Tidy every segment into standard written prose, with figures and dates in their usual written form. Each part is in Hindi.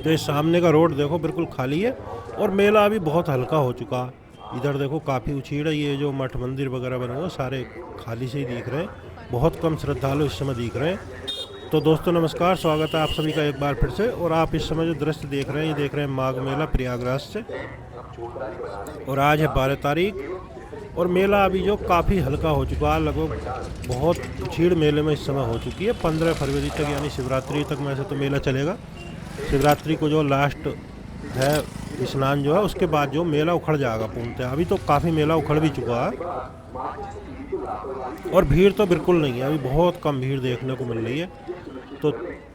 तो इस सामने का रोड देखो बिल्कुल खाली है और मेला अभी बहुत हल्का हो चुका। इधर देखो काफ़ी उछीड़ है, ये जो मठ मंदिर वगैरह बने हुए सारे खाली से ही दिख रहे हैं, बहुत कम श्रद्धालु इस समय दिख रहे हैं। तो दोस्तों नमस्कार, स्वागत है आप सभी का एक बार फिर से। और आप इस समय जो दृश्य देख रहे हैं, ये देख रहे हैं माघ मेला प्रयागराज से। और आज है 12 तारीख और मेला अभी जो काफ़ी हल्का हो चुका है, लगभग बहुत भीड़ मेले में इस समय हो चुकी है। 15 फरवरी तक यानी शिवरात्रि तक में से तो मेला चलेगा। शिवरात्रि को जो लास्ट है स्नान जो है, उसके बाद जो मेला उखड़ जाएगा पूर्णतः। अभी तो काफ़ी मेला उखड़ भी चुका है और भीड़ तो बिल्कुल नहीं है, अभी बहुत कम भीड़ देखने को मिल रही है। तो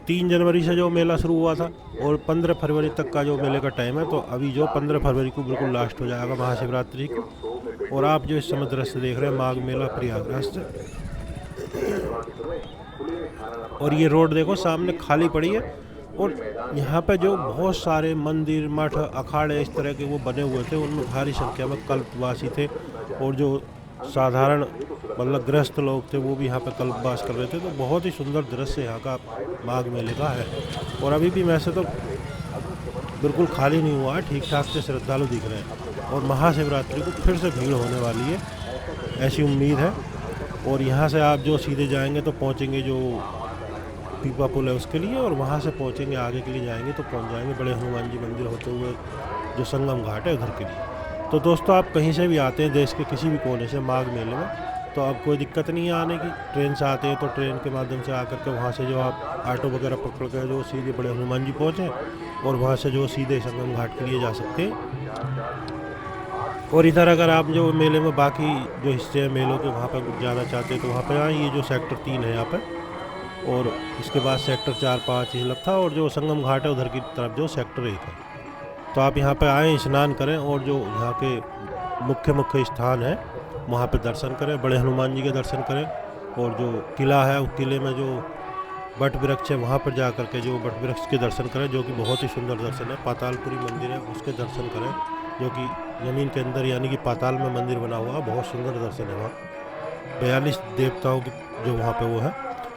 3 जनवरी से जो मेला शुरू हुआ था और 15 फरवरी तक का जो मेले का टाइम है, तो अभी जो 15 फरवरी को बिल्कुल लास्ट हो जाएगा महाशिवरात्रि को। और आप जो इस समय दृश्य देख रहे हैं माघ मेला प्रयागराज से। और ये रोड देखो सामने खाली पड़ी है और यहाँ पे जो बहुत सारे मंदिर मठ अखाड़े इस तरह के वो बने हुए थे, उनमें भारी संख्या में कल्पवासी थे। और जो साधारण मतलब गृहस्थ लोग थे वो भी यहाँ पे कल्पवास कर रहे थे। तो बहुत ही सुंदर दृश्य यहाँ का माघ मेले का है। और अभी भी वैसे तो बिल्कुल खाली नहीं हुआ है, ठीक ठाक से श्रद्धालु दिख रहे हैं। और महाशिवरात्रि को फिर से भीड़ होने वाली है, ऐसी उम्मीद है। और यहाँ से आप जो सीधे जाएंगे तो पहुँचेंगे जो पीपा पुल है उसके लिए, और वहाँ से पहुँचेंगे आगे के लिए जाएंगे तो पहुँच जाएंगे बड़े हनुमान जी मंदिर होते हुए जो संगम घाट है उधर के लिए। तो दोस्तों आप कहीं से भी आते हैं देश के किसी भी कोने से माघ मेले में, तो अब कोई दिक्कत नहीं है आने की। ट्रेन से आते हैं तो ट्रेन के माध्यम से आकर के वहाँ से जो आप ऑटो वगैरह पकड़ कर जो सीधे बड़े हनुमान जी पहुँचें और वहाँ से जो सीधे संगम घाट के लिए जा सकते हैं। और इधर अगर आप जो मेले में बाकी जो हिस्से हैं मेलों के वहाँ पर जाना चाहते हैं तो वहाँ पर आए, ये जो सेक्टर 3 है यहाँ पर, और इसके बाद सेक्टर 4, 5 ये लगता है। और जो संगम घाट है उधर की तरफ जो सेक्टर 1 है। तो आप यहाँ पे आएँ, स्नान करें और जो यहाँ के मुख्य मुख्य स्थान है वहाँ पे दर्शन करें, बड़े हनुमान जी के दर्शन करें। और जो किला है उस किले में जो बट वृक्ष है वहाँ पर जा कर के जो बट वृक्ष के दर्शन करें, जो कि बहुत ही सुंदर दर्शन है। पातालपुरी मंदिर है उसके दर्शन करें, जो कि ज़मीन के अंदर यानी कि पाताल में मंदिर बना हुआ है, बहुत सुंदर दर्शन है वहाँ। 42 देवताओं की जो वहाँ पे वो है।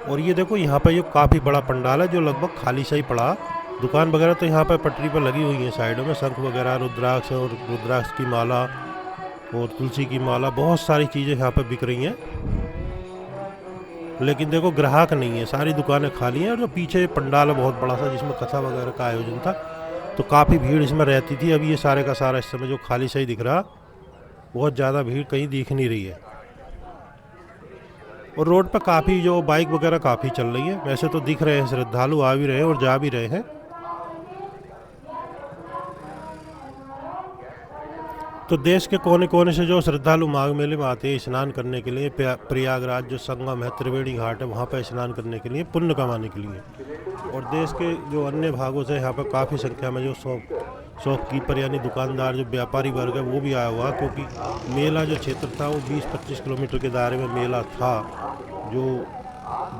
और ये देखो यहाँ पे ये काफ़ी बड़ा पंडाल है जो लगभग खाली सा ही पड़ा। दुकान वगैरह तो यहाँ पे पटरी पर लगी हुई है साइडों में, शंख वगैरह, रुद्राक्ष और रुद्राक्ष की माला और तुलसी की माला, बहुत सारी चीज़ें यहाँ पे बिक रही हैं। लेकिन देखो ग्राहक नहीं है, सारी दुकानें खाली हैं। और जो पीछे पंडाल है बहुत बड़ा सा जिसमें कथा वगैरह का आयोजन था, तो काफ़ी भीड़ इसमें रहती थी। अभी ये सारे का सारा इस समय जो खाली सा ही दिख रहा, बहुत ज़्यादा भीड़ कहीं दिख नहीं रही है। और रोड पर काफ़ी जो बाइक वगैरह काफ़ी चल रही है, वैसे तो दिख रहे हैं श्रद्धालु आ भी रहे हैं और जा भी रहे हैं। तो देश के कोने कोने से जो श्रद्धालु माघ मेले में आते हैं स्नान करने के लिए, प्रयागराज जो संगम है त्रिवेणी घाट है वहाँ पर स्नान करने के लिए, पुण्य कमाने के लिए। और देश के जो अन्य भागों से यहाँ पर काफ़ी संख्या में जो शॉपकीपर यानी दुकानदार जो व्यापारी वर्ग है वो भी आया हुआ, क्योंकि मेला जो क्षेत्र था वो 20-25 किलोमीटर के दायरे में मेला था जो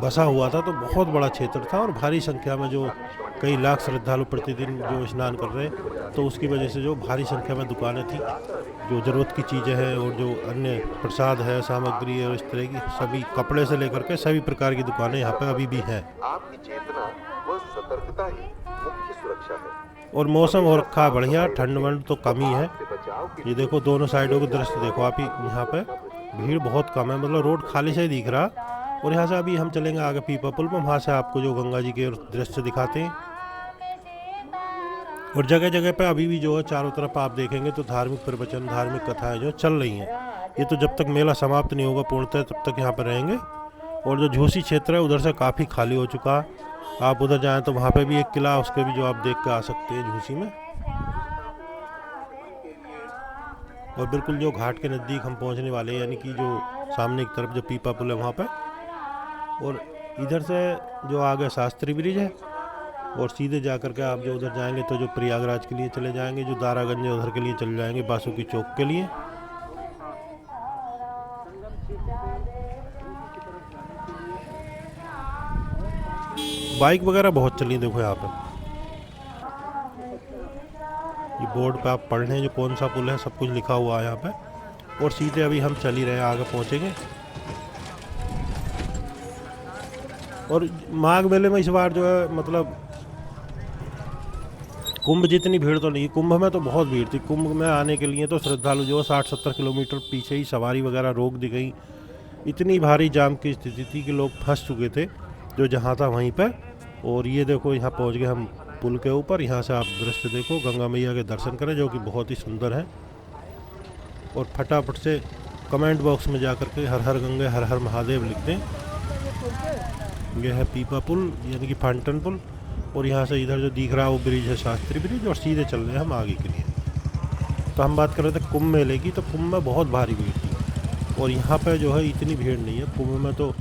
बसा हुआ था। तो बहुत बड़ा क्षेत्र था और भारी संख्या में जो कई लाख श्रद्धालु प्रतिदिन जो स्नान कर रहे हैं, तो उसकी वजह से जो भारी संख्या में दुकानें थी, जो ज़रूरत की चीज़ें हैं और जो अन्य प्रसाद है, सामग्री है और इस तरह की सभी कपड़े से लेकर के सभी प्रकार की दुकानें यहाँ पर अभी भी हैं। आपकी चेतना व सतर्कता ही मुख्य सुरक्षा है। और मौसम हो रखा है बढ़िया, ठंड वंड तो कम ही है। ये देखो दोनों साइडों के दृश्य देखो आप ही, यहाँ पे भीड़ बहुत कम है, मतलब रोड खाली से ही दिख रहा। और यहाँ से अभी हम चलेंगे आगे पीपा पुल में, वहाँ से आपको जो गंगा जी के दृश्य दिखाते हैं। और जगह जगह पे अभी भी जो है चारों तरफ आप देखेंगे तो धार्मिक प्रवचन, धार्मिक कथाएं जो चल रही हैं। ये तो जब तक मेला समाप्त नहीं होगा पूर्णतः तब तक यहाँ पर रहेंगे। और जो झूसी क्षेत्र है उधर से काफ़ी खाली हो चुका, आप उधर जाएं तो वहाँ पे भी एक किला, उसके भी जो आप देख कर आ सकते हैं झूसी में। और बिल्कुल जो घाट के नज़दीक हम पहुँचने वाले हैं, यानी कि जो सामने की तरफ जो पीपा पुल है वहाँ पर। और इधर से जो आगे शास्त्री ब्रिज है और सीधे जा कर के आप जो उधर जाएंगे तो जो प्रयागराज के लिए चले जाएंगे, जो दारागंज है उधर के लिए चले जाएंगे बासुकी चौक के लिए। बाइक वगैरह बहुत चली देखो यहाँ पे। ये बोर्ड पे आप पढ़ लें जो कौन सा पुल है, सब कुछ लिखा हुआ है यहाँ पे। और सीधे अभी हम चल ही रहे हैं, आगे पहुँचेंगे। और माघ मेले में इस बार जो है मतलब कुंभ जितनी भीड़ तो नहीं, कुंभ में तो बहुत भीड़ थी। कुंभ में आने के लिए तो श्रद्धालु जो 60-70 किलोमीटर पीछे ही सवारी वगैरह रोक दी गई। इतनी भारी जाम की स्थिति थी कि लोग फंस चुके थे जो जहाँ था वहीं पर। और ये देखो यहाँ पहुँच गए हम पुल के ऊपर। यहाँ से आप दृश्य देखो, गंगा मैया के दर्शन करें जो कि बहुत ही सुंदर है। और फटाफट से कमेंट बॉक्स में जा कर के हर हर गंगे हर हर महादेव लिख दें। यह है पीपा पुल यानी कि फाउंटेन पुल। और यहाँ से इधर जो दिख रहा है वो ब्रिज है शास्त्री ब्रिज, और सीधे चल रहे हैं हम आगे के लिए। तो हम बात कर रहे थे कुंभ मेले की, तो कुंभ में बहुत भारी भीड़ थी और यहाँ पे जो है इतनी भीड़ नहीं है। कुंभ में तो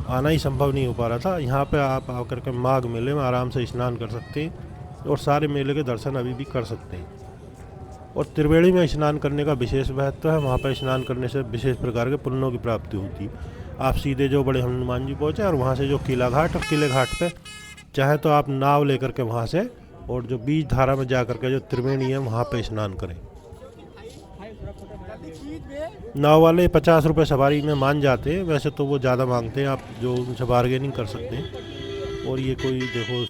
आना ही संभव नहीं हो पा रहा था। यहाँ पे आप आकर के माघ मेले में आराम से स्नान कर सकते हैं और सारे मेले के दर्शन अभी भी कर सकते हैं। और त्रिवेणी में स्नान करने का विशेष महत्व है। वहाँ पर स्नान करने से विशेष प्रकार के पुण्यों की प्राप्ति होती है। आप सीधे जो बड़े हनुमान जी पहुँचे और वहाँ से जो किला घाट, और किले घाट पे चाहे तो आप नाव लेकर के वहाँ से और जो बीच धारा में जा कर के जो त्रिवेणी है वहाँ पे स्नान करें। नाव वाले 50 रुपये सवारी में मान जाते हैं, वैसे तो वो ज़्यादा मांगते हैं, आप जो उनसे बार्गेनिंग कर सकते हैं। और ये कोई देखो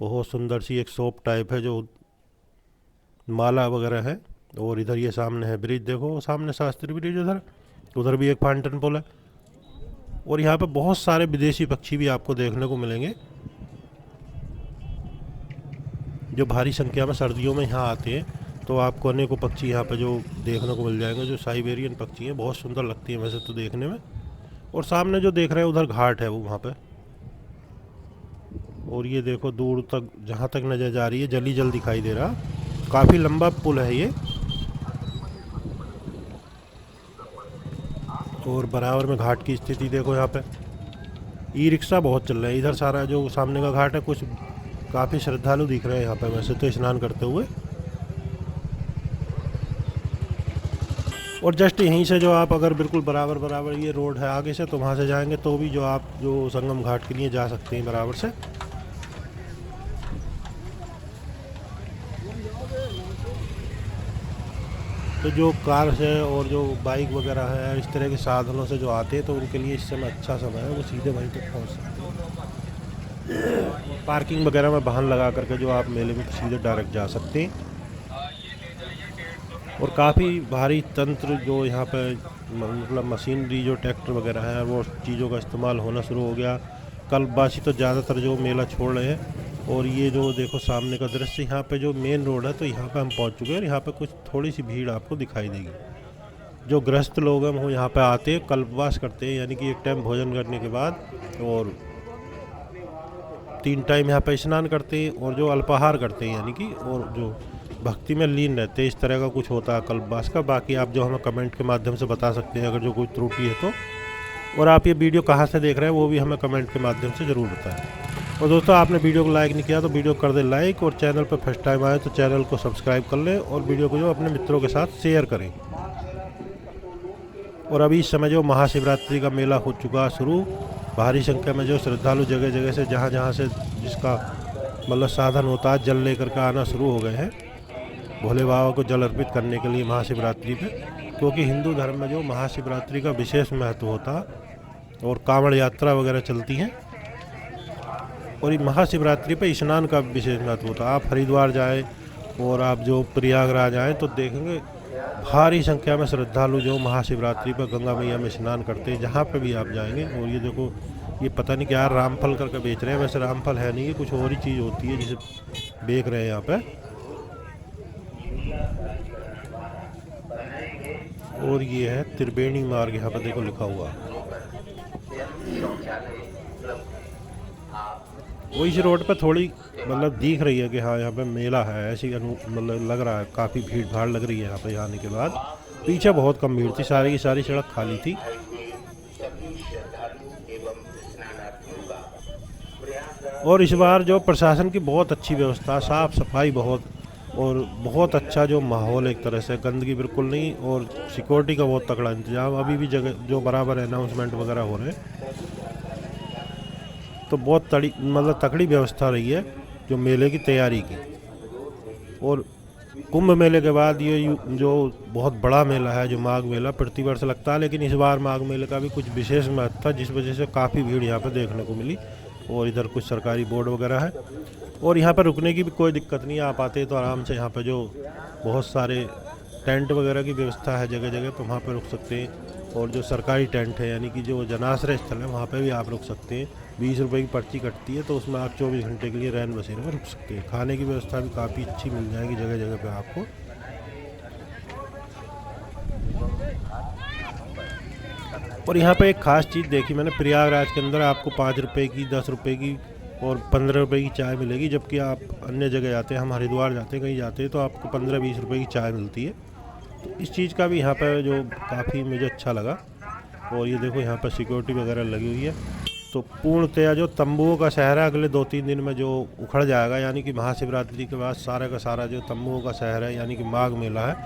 बहुत सुंदर सी एक शॉप टाइप है जो माला वगैरह है। और इधर ये सामने है ब्रिज, देखो सामने शास्त्री ब्रिज, उधर भी एक फाउंटेन पुल है। और यहाँ पे बहुत सारे विदेशी पक्षी भी आपको देखने को मिलेंगे जो भारी संख्या में सर्दियों में यहाँ आते हैं। तो आपको अनेकों पक्षी यहाँ पे जो देखने को मिल जाएंगे, जो साइबेरियन पक्षी हैं, बहुत सुंदर लगती हैं वैसे तो देखने में। और सामने जो देख रहे हैं उधर घाट है वो वहाँ पे। और ये देखो दूर तक जहाँ तक नज़र जा रही है जल ही जल दिखाई दे रहा। काफ़ी लंबा पुल है ये। और बराबर में घाट की स्थिति देखो, यहाँ पे ई रिक्शा बहुत चल रहा है। इधर सारा जो सामने का घाट है, कुछ काफ़ी श्रद्धालु दिख रहे हैं यहाँ पे वैसे तो स्नान करते हुए। और जस्ट यहीं से जो आप अगर बिल्कुल बराबर ये रोड है आगे से, तो वहाँ से जाएंगे तो भी जो आप जो संगम घाट के लिए जा सकते हैं बराबर से। तो जो कार से और जो बाइक वगैरह है इस तरह के साधनों से जो आते हैं तो उनके लिए इस समय अच्छा समय है, वो सीधे वहीं तक पहुँच सकते हैं। पार्किंग वगैरह में वाहन लगा करके जो आप मेले में सीधे डायरेक्ट जा सकते हैं। और काफ़ी भारी तंत्र जो यहाँ पे मतलब मशीनरी जो ट्रैक्टर वगैरह है वो चीज़ों का इस्तेमाल होना शुरू हो गया। कल्पवासी तो ज़्यादातर जो मेला छोड़ रहे हैं। और ये जो देखो सामने का दृश्य, यहाँ पे जो मेन रोड है तो यहाँ पे हम पहुँच चुके हैं। और यहाँ पे कुछ थोड़ी सी भीड़ आपको दिखाई देगी। जो गृहस्थ लोग हैं वो यहाँ पे आते हैं, कल्पवास करते हैं, यानी कि एक टाइम भोजन करने के बाद और 3 टाइम यहाँ पे स्नान करते हैं और जो अल्पाहार करते हैं, यानी कि और जो भक्ति में लीन रहते हैं। इस तरह का कुछ होता है कल्पवास का। बाकी आप जो हमें कमेंट के माध्यम से बता सकते हैं अगर जो कोई त्रुटि है तो। और आप ये वीडियो कहाँ से देख रहे हैं वो भी हमें कमेंट के माध्यम से ज़रूर बताएं। और दोस्तों आपने वीडियो को लाइक नहीं किया तो वीडियो कर दें लाइक, और चैनल पर फर्स्ट टाइम आए तो चैनल को सब्सक्राइब कर लें और वीडियो को जो अपने मित्रों के साथ शेयर करें। और अभी इस समय जो महाशिवरात्रि का मेला हो चुका शुरू, भारी संख्या में जो श्रद्धालु जगह जगह से जहाँ से जिसका मतलब साधन होता है जल लेकर के आना शुरू हो गए हैं भोले बाबा को जल अर्पित करने के लिए महाशिवरात्रि पे। क्योंकि हिंदू धर्म में जो महाशिवरात्रि का विशेष महत्व होता है और कांवड़ यात्रा वगैरह चलती हैं। और ये महाशिवरात्रि पे स्नान का विशेष महत्व होता है। आप हरिद्वार जाएं और आप जो प्रयागराज आएँ तो देखेंगे भारी संख्या में श्रद्धालु जो महाशिवरात्रि पर गंगा मैया में स्नान करते हैं, जहाँ पे भी आप जाएंगे। और ये देखो ये पता नहीं क्या रामफल करके बेच रहे हैं, वैसे रामफल है नहीं, ये कुछ और ही चीज़ होती है जिसे बेच रहे हैं यहाँ पे। और ये है त्रिवेणी मार्ग, यहाँ पर देखो लिखा हुआ। वो इस रोड पर थोड़ी मतलब दिख रही है कि हाँ यहाँ पे मेला है, ऐसी मतलब लग रहा है। काफ़ी भीड़ भाड़ लग रही है यहाँ पे आने के बाद। पीछे बहुत कम भीड़ थी, सारी की सारी सड़क खाली थी। और इस बार जो प्रशासन की बहुत अच्छी व्यवस्था, साफ़ सफाई बहुत, और बहुत अच्छा जो माहौल, एक तरह से गंदगी बिल्कुल नहीं, और सिक्योरिटी का बहुत तगड़ा इंतजाम। अभी भी जगह जो बराबर अनाउंसमेंट वगैरह हो रहे हैं, तो बहुत तगड़ी व्यवस्था रही है जो मेले की तैयारी की। और कुंभ मेले के बाद ये जो बहुत बड़ा मेला है जो माघ मेला प्रतिवर्ष लगता है, लेकिन इस बार माघ मेले का भी कुछ विशेष महत्व था जिस वजह से काफ़ी भीड़ यहाँ पर देखने को मिली। और इधर कुछ सरकारी बोर्ड वगैरह है। और यहाँ पर रुकने की भी कोई दिक्कत नहीं है, आप आते तो आराम से यहाँ पर जो बहुत सारे टेंट वगैरह की व्यवस्था है जगह जगह पर, वहाँ पर रुक सकते हैं। और जो सरकारी टेंट है यानी कि जो जनाश्रय स्थल है वहाँ पे भी आप रुक सकते हैं। 20 रुपये की पर्ची कटती है, तो उसमें आप 24 घंटे के लिए रैन बसेरे में रुक सकते हैं। खाने की व्यवस्था भी काफ़ी अच्छी मिल जाएगी जगह जगह पे आपको। और यहाँ पे एक ख़ास चीज़ देखी मैंने, प्रयागराज के अंदर आपको 5 रुपये की, 10 रुपये की और 15 रुपये की चाय मिलेगी, जबकि आप अन्य जगह जाते हैं, हम हरिद्वार जाते हैं, कहीं जाते हैं तो आपको 15-20 रुपये की चाय मिलती है। तो इस चीज़ का भी यहाँ पर जो काफ़ी मुझे अच्छा लगा। और ये देखो यहाँ पर सिक्योरिटी वगैरह लगी हुई है। तो पूर्णतया जो तंबुओं का शहर है अगले 2-3 दिन में जो उखड़ जाएगा, यानी कि महाशिवरात्रि के बाद सारा का सारा जो तंबुओं का शहर है यानी कि माघ मेला है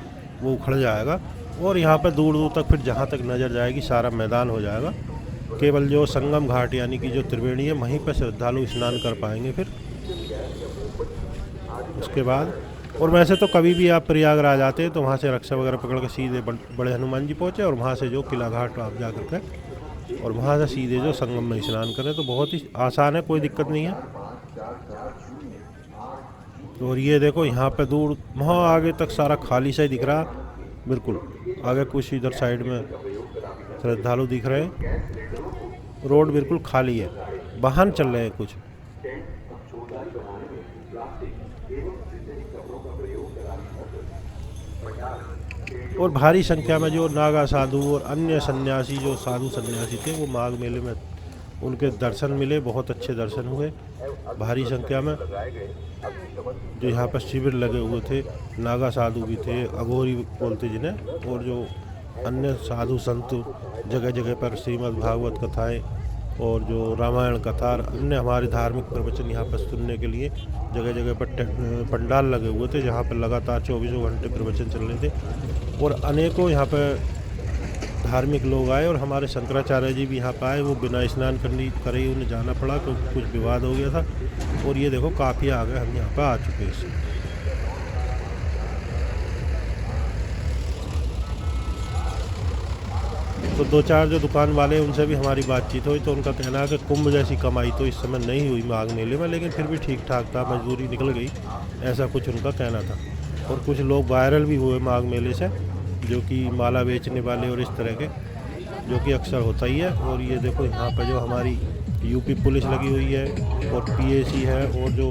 वो उखड़ जाएगा। और यहाँ पर दूर दूर तक फिर जहाँ तक नज़र जाएगी सारा मैदान हो जाएगा। केवल जो संगम घाट यानी कि जो त्रिवेणी है वहीं पर श्रद्धालु स्नान कर पाएंगे फिर उसके बाद। और वैसे तो कभी भी आप प्रयागराज आते हैं तो वहाँ से रक्षा वगैरह पकड़ के सीधे बड़े हनुमान जी पहुँचे और वहाँ से जो किला घाट आप जा कर के और वहाँ से सीधे जो संगम में स्नान करें, तो बहुत ही आसान है, कोई दिक्कत नहीं है। और ये देखो यहाँ पे दूर वहाँ आगे तक सारा खाली सा ही दिख रहा, बिल्कुल आगे कुछ इधर साइड में श्रद्धालु दिख रहे हैं। रोड बिल्कुल खाली है, वाहन चल रहे हैं कुछ। और भारी संख्या में जो नागा साधु और अन्य सन्यासी, जो साधु सन्यासी थे, वो माघ मेले में उनके दर्शन मिले, बहुत अच्छे दर्शन हुए। भारी संख्या में जो यहाँ पर शिविर लगे हुए थे, नागा साधु भी थे, अघोरी बोलते जिन्हें, और जो अन्य साधु संत जगह जगह पर श्रीमद् भागवत कथाएँ और जो रामायण कथा अन्य हमारे धार्मिक प्रवचन यहाँ पर सुनने के लिए जगह जगह पर पंडाल लगे हुए थे, जहाँ पर लगातार 24 घंटे प्रवचन चल रहे थे। और अनेकों यहाँ पर धार्मिक लोग आए और हमारे शंकराचार्य जी भी यहाँ पर आए, वो बिना स्नान करे ही उन्हें जाना पड़ा क्योंकि कुछ विवाद हो गया था। और ये देखो काफ़ी आ गए, हम यहाँ पर आ चुके हैं। तो 2-4 जो दुकान वाले हैं उनसे भी हमारी बातचीत हुई, तो उनका कहना है कि कुंभ जैसी कमाई तो इस समय नहीं हुई माघ मेले में, लेकिन फिर भी ठीक ठाक था, मजदूरी निकल गई, ऐसा कुछ उनका कहना था। और कुछ लोग वायरल भी हुए माघ मेले से, जो कि माला बेचने वाले और इस तरह के, जो कि अक्सर होता ही है। और ये देखो यहाँ पर जो हमारी यूपी पुलिस लगी हुई है और पीएसी है और जो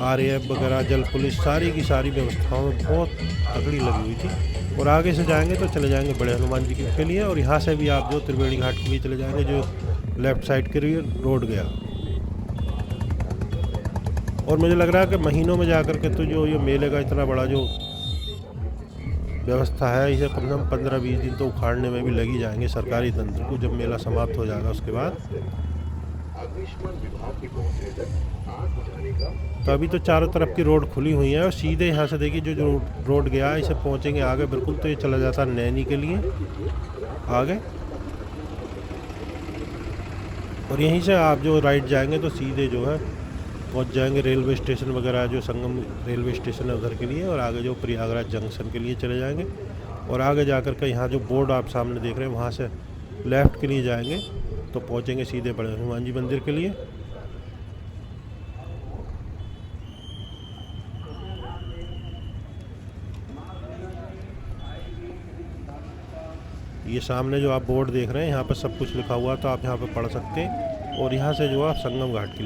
आरएएफ वगैरह, जल पुलिस, सारी की सारी व्यवस्थाओं में बहुत तगड़ी लगी हुई थी। और आगे से जाएंगे तो चले जाएंगे बड़े हनुमान जी के लिए, और यहाँ से भी आप जो त्रिवेणी घाट के लिए चले जाएंगे, जो लेफ़्ट साइड के लिए रोड गया। और मुझे लग रहा है कि महीनों में जाकर के तो जो ये मेले का इतना बड़ा जो व्यवस्था है, इसे कम से कम 15-20 दिन तो उखाड़ने में भी लगी जाएंगे सरकारी तंत्र को, जब मेला समाप्त हो जाएगा उसके बाद। तो अभी तो चारों तरफ की रोड खुली हुई है और सीधे यहाँ से देखिए जो रोड गया है, इसे पहुँचेंगे आगे बिल्कुल, तो ये चला जाता है नैनी के लिए आगे। और यहीं से आप जो राइट जाएंगे तो सीधे जो है पहुँच जाएंगे रेलवे स्टेशन वगैरह, जो संगम रेलवे स्टेशन है उधर के लिए, और आगे जो प्रयागराज जंक्शन के लिए चले जाएंगे। और आगे जाकर के यहाँ जो बोर्ड आप सामने देख रहे हैं वहाँ से लेफ़्ट के लिए जाएंगे तो पहुँचेंगे सीधे बड़े हनुमान जी मंदिर के लिए। ये सामने जो आप बोर्ड देख रहे हैं यहाँ पर सब कुछ लिखा हुआ, तो आप यहाँ पर पढ़ सकते हैं। और यहाँ से जो आप संगम घाट के लिए